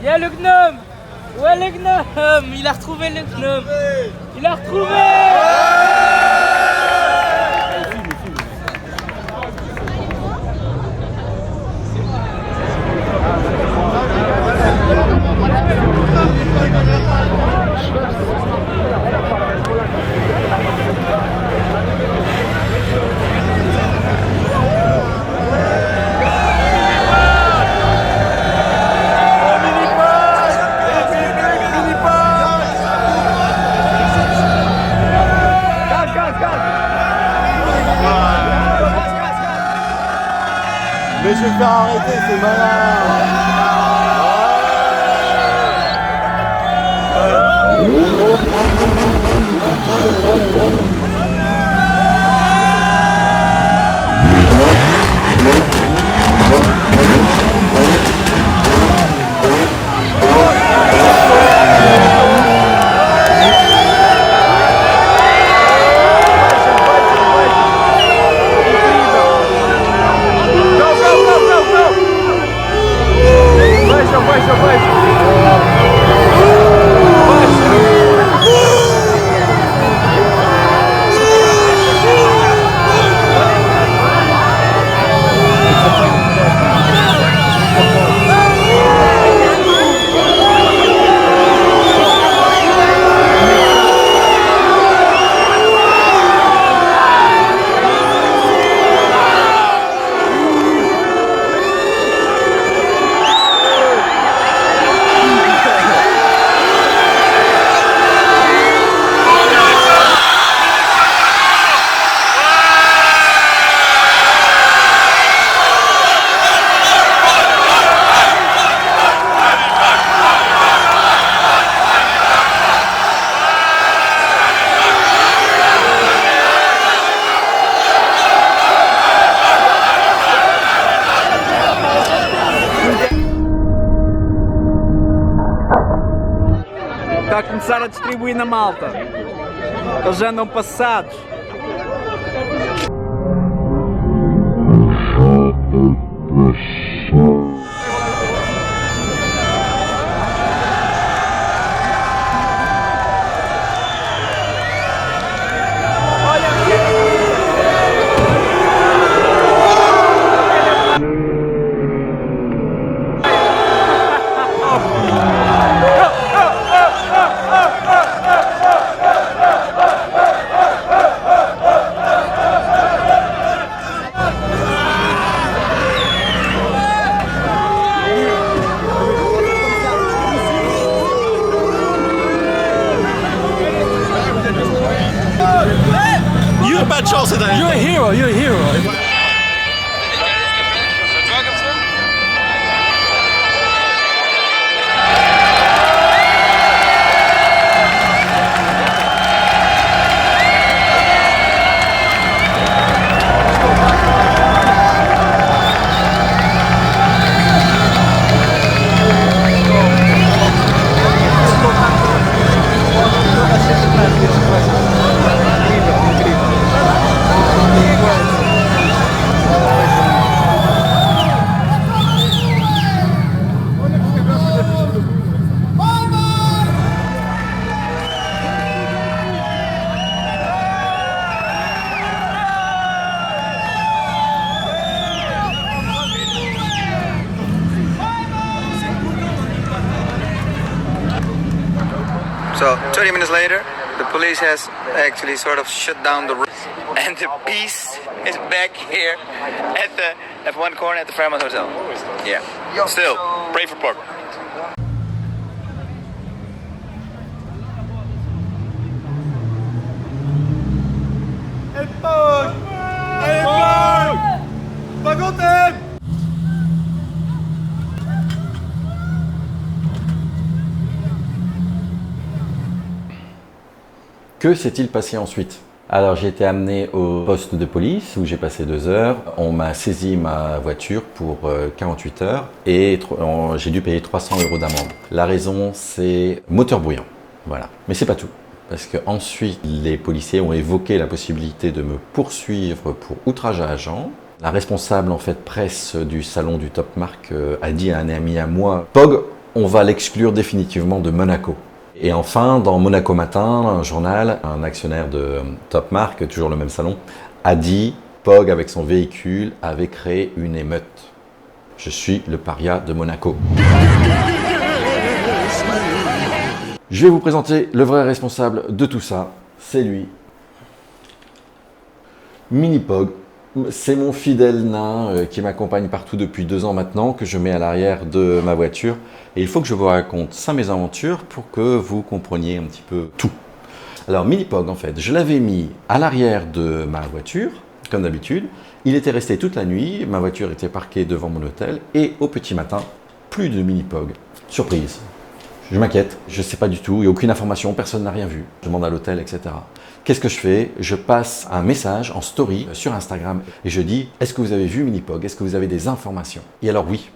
Il y a le gnome. Ouais, le gnome. Il a retrouvé le gnome. Il a retrouvé. Mais je vais me faire arrêter, c'est malin. Está a começar a distribuir na malta. Eles já andam passados. Pas de chance cette année. You're a hero, you're a hero. So 20 minutes later, the police has actually sort of shut down the road, and the peace is back here at one corner at the Fairmont Hotel. Yeah. Still, pray for Park. Que s'est-il passé ensuite? Alors j'ai été amené au poste de police où j'ai passé 2 heures. On m'a saisi ma voiture pour 48 heures et j'ai dû payer 300 € d'amende. La raison c'est moteur bruyant. Voilà. Mais c'est pas tout. Parce que ensuite les policiers ont évoqué la possibilité de me poursuivre pour outrage à agent. La responsable en fait presse du salon du Top Mark a dit à un ami à moi, Pog, on va l'exclure définitivement de Monaco. Et enfin, dans Monaco Matin, un journal, un actionnaire de Top Mark, toujours le même salon, a dit « Pog, avec son véhicule, avait créé une émeute. Je suis le paria de Monaco. » Je vais vous présenter le vrai responsable de tout ça. C'est lui. Mini Pog. C'est mon fidèle nain qui m'accompagne partout depuis 2 ans maintenant, que je mets à l'arrière de ma voiture. Et il faut que je vous raconte sa mésaventure pour que vous compreniez un petit peu tout. Alors Mini Pog, en fait, je l'avais mis à l'arrière de ma voiture, comme d'habitude. Il était resté toute la nuit, ma voiture était parquée devant mon hôtel. Et au petit matin, plus de Mini Pog. Surprise. Je m'inquiète, je ne sais pas du tout, il n'y a aucune information, personne n'a rien vu. Je demande à l'hôtel, etc. Qu'est-ce que je fais? Je passe un message en story sur Instagram et je dis « Est-ce que vous avez vu Mini Pog? Est-ce que vous avez des informations ?» Et alors oui.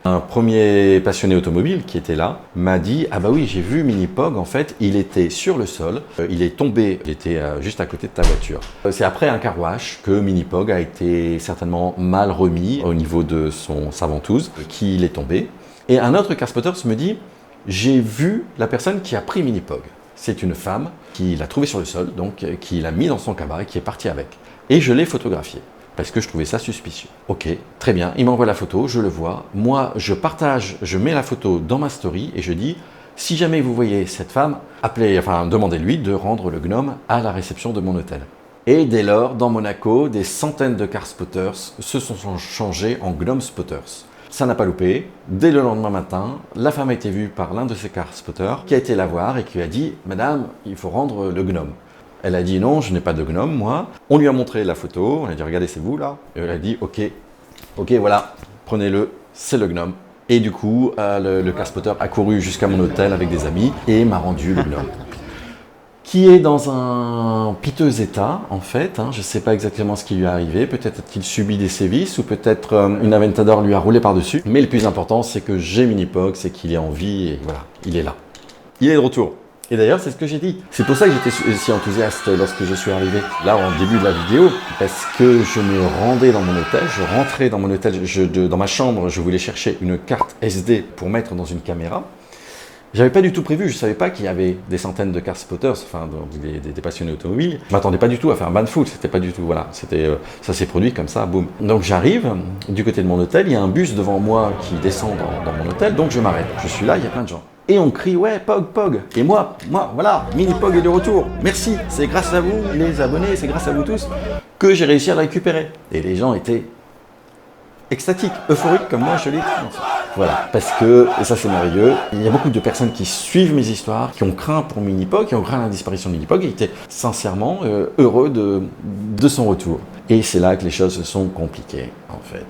Un premier passionné automobile qui était là m'a dit « Ah bah oui, j'ai vu Mini Pog, en fait, il était sur le sol, il est tombé, il était juste à côté de ta voiture. » C'est après un car wash que Mini Pog a été certainement mal remis au niveau de sa ventouse, qu'il est tombé. Et un autre car spotter me dit « J'ai vu la personne qui a pris Mini Pog. » C'est une femme qui l'a trouvé sur le sol, donc qui l'a mis dans son cabaret et qui est partie avec. Et je l'ai photographié parce que je trouvais ça suspicieux. Ok, très bien, il m'envoie la photo, je le vois. Moi, je partage, je mets la photo dans ma story et je dis si jamais vous voyez cette femme, demandez-lui de rendre le gnome à la réception de mon hôtel. Et dès lors, dans Monaco, des centaines de car spotters se sont changés en gnome spotters. Ça n'a pas loupé. Dès le lendemain matin, la femme a été vue par l'un de ses car spotters qui a été la voir et qui lui a dit « Madame, il faut rendre le gnome ». Elle a dit « Non, je n'ai pas de gnome, moi ». On lui a montré la photo, on a dit « Regardez, c'est vous là ». Et elle a dit « Ok, voilà, prenez-le, c'est le gnome ». Et du coup, le car spotter a couru jusqu'à mon hôtel avec des amis et m'a rendu le gnome. Qui est dans un piteux état, en fait. Je ne sais pas exactement ce qui lui est arrivé. Peut-être a-t-il subi des sévices ou peut-être une Aventador lui a roulé par-dessus. Mais le plus important, c'est que j'ai Mini Pog, c'est qu'il est en vie et voilà, il est là. Il est de retour. Et d'ailleurs, c'est ce que j'ai dit. C'est pour ça que j'étais si enthousiaste lorsque je suis arrivé là en début de la vidéo, parce que je me rendais dans mon hôtel, je rentrais dans mon hôtel, dans ma chambre, je voulais chercher une carte SD pour mettre dans une caméra. J'avais pas du tout prévu, je savais pas qu'il y avait des centaines de car spotters, enfin des passionnés automobiles. Je m'attendais pas du tout à faire un ban full, c'était pas du tout, voilà, ça s'est produit comme ça, boum. Donc j'arrive du côté de mon hôtel, il y a un bus devant moi qui descend dans mon hôtel, donc je m'arrête. Je suis là, il y a plein de gens. Et on crie ouais, Pog, Pog. Et moi, voilà, Mini Pog est de retour. Merci, c'est grâce à vous les abonnés, c'est grâce à vous tous que j'ai réussi à le récupérer. Et les gens étaient extatiques, euphoriques comme moi je l'ai. Voilà, parce que, et ça c'est merveilleux, il y a beaucoup de personnes qui suivent mes histoires, qui ont craint pour Mini Pog, qui ont craint la disparition de Mini Pog et qui étaient sincèrement heureux de son retour. Et c'est là que les choses se sont compliquées, en fait.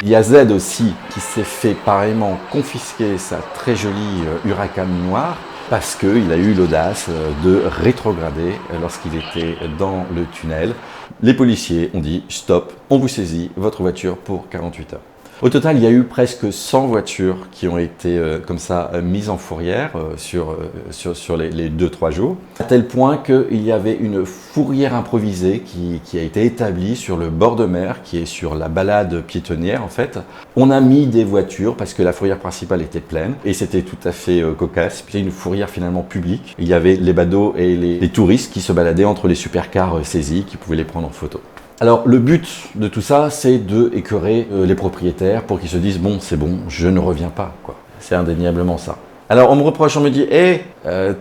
Il y a Z aussi qui s'est fait pareillement confisquer sa très jolie Huracan noire parce qu'il a eu l'audace de rétrograder lorsqu'il était dans le tunnel. Les policiers ont dit « Stop, on vous saisit votre voiture pour 48 heures ». Au total, il y a eu presque 100 voitures qui ont été comme ça mises en fourrière sur les 2-3 jours, à tel point qu'il y avait une fourrière improvisée qui a été établie sur le bord de mer, qui est sur la balade piétonnière en fait. On a mis des voitures parce que la fourrière principale était pleine et c'était tout à fait cocasse. Puis une fourrière finalement publique. Il y avait les badauds et les touristes qui se baladaient entre les supercars saisis, qui pouvaient les prendre en photo. Alors le but de tout ça, c'est de écœurer les propriétaires pour qu'ils se disent « bon, c'est bon, je ne reviens pas ». C'est indéniablement ça. Alors on me reproche, on me dit « hey,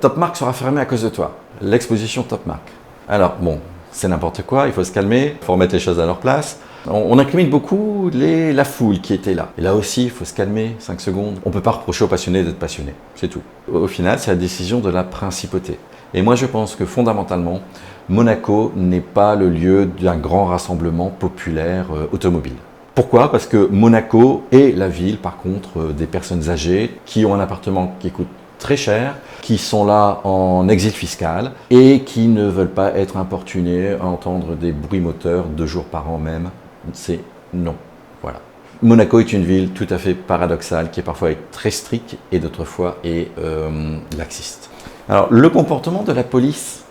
Top Mark sera fermé à cause de toi, l'exposition Top Mark ». Alors bon, c'est n'importe quoi, il faut se calmer, il faut remettre les choses à leur place. On incrimine beaucoup la foule qui était là. Et là aussi, il faut se calmer, 5 secondes. On ne peut pas reprocher aux passionnés d'être passionnés, c'est tout. Au final, c'est la décision de la principauté. Et moi, je pense que fondamentalement, Monaco n'est pas le lieu d'un grand rassemblement populaire automobile. Pourquoi? Parce que Monaco est la ville, par contre, des personnes âgées qui ont un appartement qui coûte très cher, qui sont là en exil fiscal et qui ne veulent pas être importunés à entendre des bruits moteurs 2 jours par an même. C'est non. Voilà. Monaco est une ville tout à fait paradoxale qui est parfois très stricte et d'autres fois est laxiste. Alors, le comportement de la police.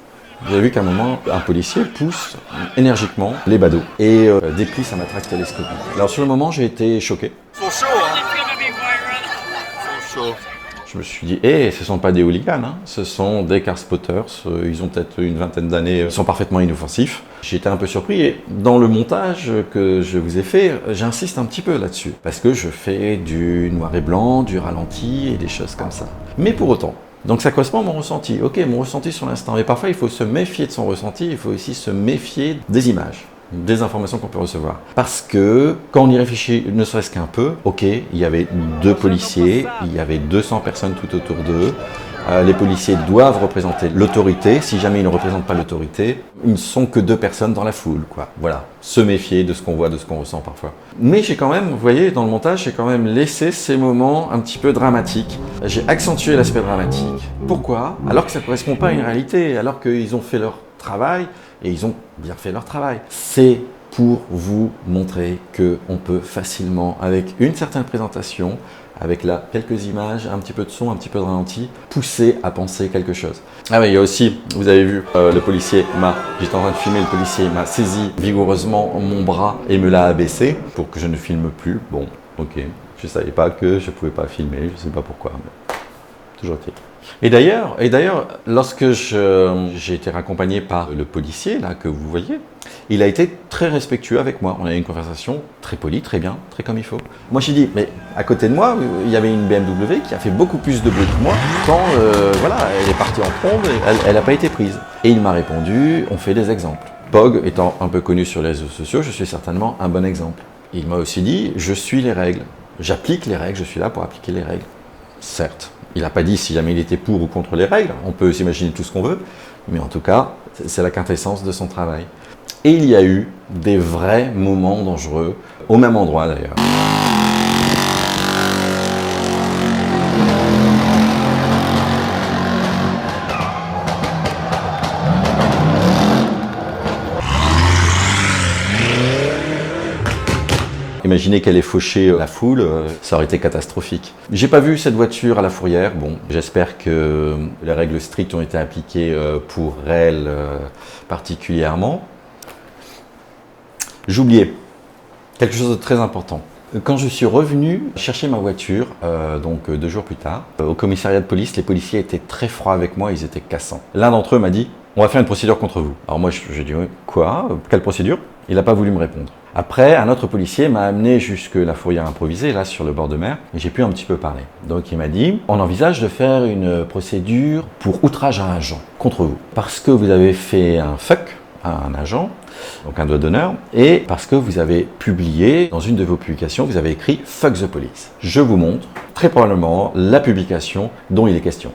Vous avez vu qu'à un moment, un policier pousse énergiquement les badauds et déplie sa matraque télescopique. Alors sur le moment, j'ai été choqué. Je me suis dit, ce ne sont pas des hooligans, hein. Ce sont des car spotters, ils ont peut-être une vingtaine d'années, ils sont parfaitement inoffensifs. J'étais un peu surpris et dans le montage que je vous ai fait, j'insiste un petit peu là-dessus. Parce que je fais du noir et blanc, du ralenti et des choses comme ça. Mais pour autant, donc ça correspond à mon ressenti. Ok, mon ressenti sur l'instant. Mais parfois, il faut se méfier de son ressenti, il faut aussi se méfier des images, des informations qu'on peut recevoir. Parce que quand on y réfléchit ne serait-ce qu'un peu, ok, il y avait 2 policiers, il y avait 200 personnes tout autour d'eux. Les policiers doivent représenter l'autorité. Si jamais ils ne représentent pas l'autorité, ils ne sont que 2 personnes dans la foule, quoi. Voilà, se méfier de ce qu'on voit, de ce qu'on ressent parfois. Mais j'ai quand même, vous voyez, dans le montage, j'ai quand même laissé ces moments un petit peu dramatiques. J'ai accentué l'aspect dramatique. Pourquoi? Alors que ça ne correspond pas à une réalité, alors qu'ils ont fait leur travail, et ils ont bien fait leur travail. C'est pour vous montrer qu'on peut facilement, avec une certaine présentation, avec là quelques images, un petit peu de son, un petit peu de ralenti, pousser à penser quelque chose. Ah oui, il y a aussi, vous avez vu, le policier j'étais en train de filmer, le policier m'a saisi vigoureusement mon bras et me l'a abaissé pour que je ne filme plus. Bon, ok, je ne savais pas que je ne pouvais pas filmer, je ne sais pas pourquoi, mais toujours est-il. Et d'ailleurs, lorsque j'ai été raccompagné par le policier là que vous voyez, il a été très respectueux avec moi. On a eu une conversation très polie, très bien, très comme il faut. Moi, j'ai dit, mais à côté de moi, il y avait une BMW qui a fait beaucoup plus de bruit que moi. Quand, voilà, elle est partie en trombe, elle n'a pas été prise. Et il m'a répondu, on fait des exemples. Pog étant un peu connu sur les réseaux sociaux, je suis certainement un bon exemple. Et il m'a aussi dit, je suis les règles. J'applique les règles, je suis là pour appliquer les règles. Certes. Il n'a pas dit si jamais il était pour ou contre les règles, on peut s'imaginer tout ce qu'on veut, mais en tout cas, c'est la quintessence de son travail. Et il y a eu des vrais moments dangereux, au même endroit d'ailleurs. Imaginez qu'elle ait fauché la foule, ça aurait été catastrophique. J'ai pas vu cette voiture à la fourrière. Bon, j'espère que les règles strictes ont été appliquées pour elle particulièrement. J'oubliais quelque chose de très important. Quand je suis revenu chercher ma voiture, donc 2 jours plus tard, au commissariat de police, les policiers étaient très froids avec moi, ils étaient cassants. L'un d'entre eux m'a dit « On va faire une procédure contre vous ». Alors moi, j'ai dit « Quoi? Quelle procédure ?» Il n'a pas voulu me répondre. Après, un autre policier m'a amené jusque la fourrière improvisée, là, sur le bord de mer, et j'ai pu un petit peu parler. Donc il m'a dit, on envisage de faire une procédure pour outrage à un agent contre vous. Parce que vous avez fait un fuck à un agent, donc un doigt d'honneur, et parce que vous avez publié, dans une de vos publications, vous avez écrit « Fuck the police ». Je vous montre, très probablement, la publication dont il est question.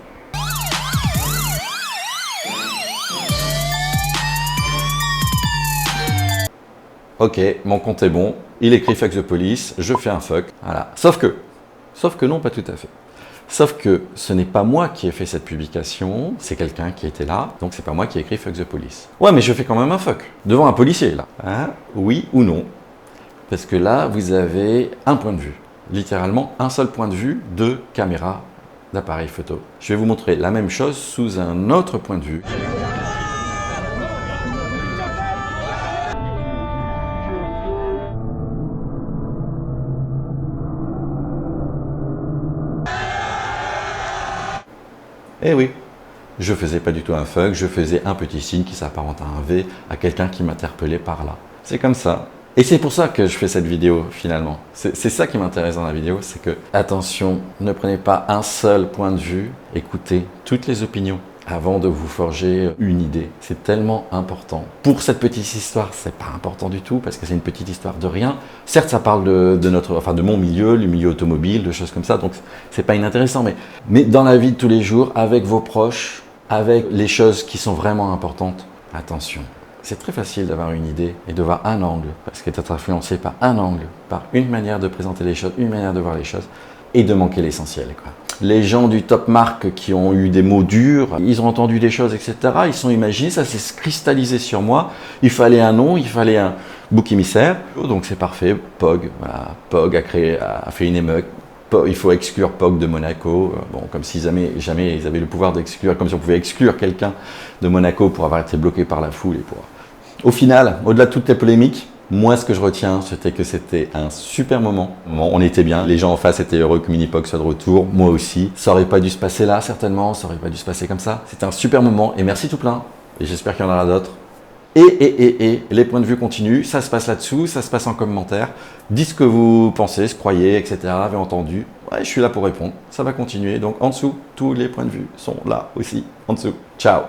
Ok, mon compte est bon, il écrit fuck the police, je fais un fuck, voilà. Sauf que non, pas tout à fait. Sauf que ce n'est pas moi qui ai fait cette publication, c'est quelqu'un qui était là, donc c'est pas moi qui ai écrit fuck the police. Ouais, mais je fais quand même un fuck, devant un policier là. Hein? Oui ou non? Parce que là, vous avez un point de vue, littéralement un seul point de vue de caméra d'appareil photo. Je vais vous montrer la même chose sous un autre point de vue. Eh oui, je faisais pas du tout un fuck, je faisais un petit signe qui s'apparente à un V à quelqu'un qui m'interpellait par là. C'est comme ça. Et c'est pour ça que je fais cette vidéo finalement. C'est ça qui m'intéresse dans la vidéo, c'est que, attention, ne prenez pas un seul point de vue, écoutez toutes les opinions avant de vous forger une idée. C'est tellement important. Pour cette petite histoire, c'est pas important du tout parce que c'est une petite histoire de rien. Certes, ça parle de mon milieu, le milieu automobile, de choses comme ça, donc c'est pas inintéressant. Mais dans la vie de tous les jours, avec vos proches, avec les choses qui sont vraiment importantes, attention. C'est très facile d'avoir une idée et de voir un angle parce que d'être influencé par un angle, par une manière de présenter les choses, une manière de voir les choses et de manquer l'essentiel, quoi. Les gens du top marque qui ont eu des mots durs, ils ont entendu des choses, etc. Ils se sont imaginés, ça s'est cristallisé sur moi. Il fallait un nom, il fallait un bouc émissaire. Donc c'est parfait, Pog. Voilà. Pog a fait une émeute. Il faut exclure Pog de Monaco. Bon, comme si jamais ils avaient le pouvoir d'exclure, comme si on pouvait exclure quelqu'un de Monaco pour avoir été bloqué par la foule. Au final, au-delà de toutes les polémiques, Moi, ce que je retiens, c'était que c'était un super moment. Bon, on était bien, les gens en face étaient heureux que Minipoc soit de retour, moi aussi. Ça aurait pas dû se passer là, certainement, ça aurait pas dû se passer comme ça. C'était un super moment et merci tout plein. Et j'espère qu'il y en aura d'autres. Et les points de vue continuent, ça se passe là-dessous, ça se passe en commentaire. Dites ce que vous pensez, ce croyez, etc. Avez entendu. Ouais, je suis là pour répondre. Ça va continuer. Donc en dessous, tous les points de vue sont là aussi, en dessous. Ciao.